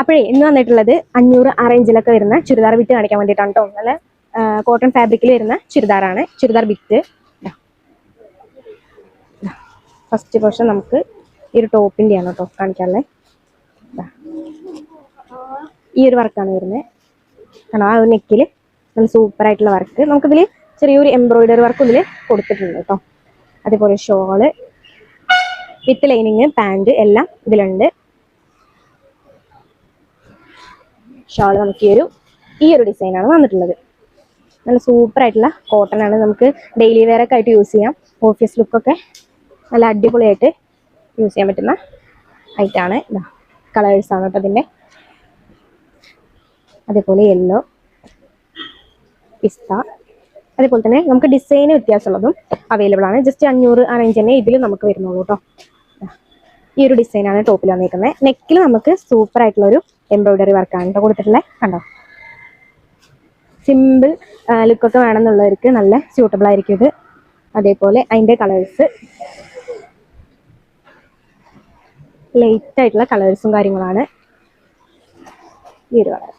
അപ്പോഴേ ഇന്ന് വന്നിട്ടുള്ളത് 500 ആ റേഞ്ചിലൊക്കെ വരുന്ന ചുരിദാർ ബിറ്റ് കാണിക്കാൻ വേണ്ടിയിട്ടാണ് കേട്ടോ. നല്ല കോട്ടൺ ഫാബ്രിക്കിൽ വരുന്ന ചുരിദാറാണ്, ചുരിദാർ ബിറ്റ്. ഫസ്റ്റ് പോർഷൻ നമുക്ക് ഈ ഒരു ടോപ്പിൻ്റെയാണ് കേട്ടോ കാണിക്കാനുള്ളത്. ഈ ഒരു വർക്കാണ് വരുന്നത്. കാരണം ആ ഒരു നെക്കിൽ നല്ല സൂപ്പറായിട്ടുള്ള വർക്ക്. നമുക്കിതിൽ ചെറിയൊരു എംബ്രോയിഡറി വർക്ക് ഇതിൽ കൊടുത്തിട്ടുണ്ട് കേട്ടോ. അതേപോലെ ഷോള് വിത്ത് ലൈനിങ്, പാൻറ് എല്ലാം ഇതിലുണ്ട്. ഷോള് നമുക്ക് ഈ ഒരു ഡിസൈനാണ് വന്നിട്ടുള്ളത്. നല്ല സൂപ്പറായിട്ടുള്ള കോട്ടൺ ആണ്. നമുക്ക് ഡെയിലി വെയർ ഒക്കെ ആയിട്ട് യൂസ് ചെയ്യാം. ഓഫീസ് ലുക്കൊക്കെ നല്ല അടിപൊളിയായിട്ട് യൂസ് ചെയ്യാൻ പറ്റുന്ന ഐറ്റാണ്. കളേഴ്സാണ് കേട്ടോ അതിൻ്റെ. അതേപോലെ യെല്ലോ, പിസ്ത, അതേപോലെ തന്നെ നമുക്ക് ഡിസൈന് വ്യത്യാസമുള്ളതും അവൈലബിൾ ആണ്. ജസ്റ്റ് 500 ആ റേഞ്ച് തന്നെ ഇതിൽ നമുക്ക് വരുന്നുള്ളൂ കേട്ടോ. ഈ ഒരു ഡിസൈനാണ് ടോപ്പിൽ വന്നിരിക്കുന്നത്. നെക്കിൽ നമുക്ക് സൂപ്പർ ആയിട്ടുള്ളൊരു എംബ്രോയിഡറി വർക്കാണ് കേട്ടോ കൊടുത്തിട്ടുള്ളത്. കണ്ടോ, സിമ്പിൾ ലുക്കൊക്കെ വേണമെന്നുള്ളവർക്ക് നല്ല സ്യൂട്ടബിൾ ആയിരിക്കും ഇത്. അതേപോലെ അതിൻ്റെ കളേഴ്സ് ലൈറ്റ് ആയിട്ടുള്ള കളേഴ്സും കാര്യങ്ങളാണ്. ഈ ഒരു കളർ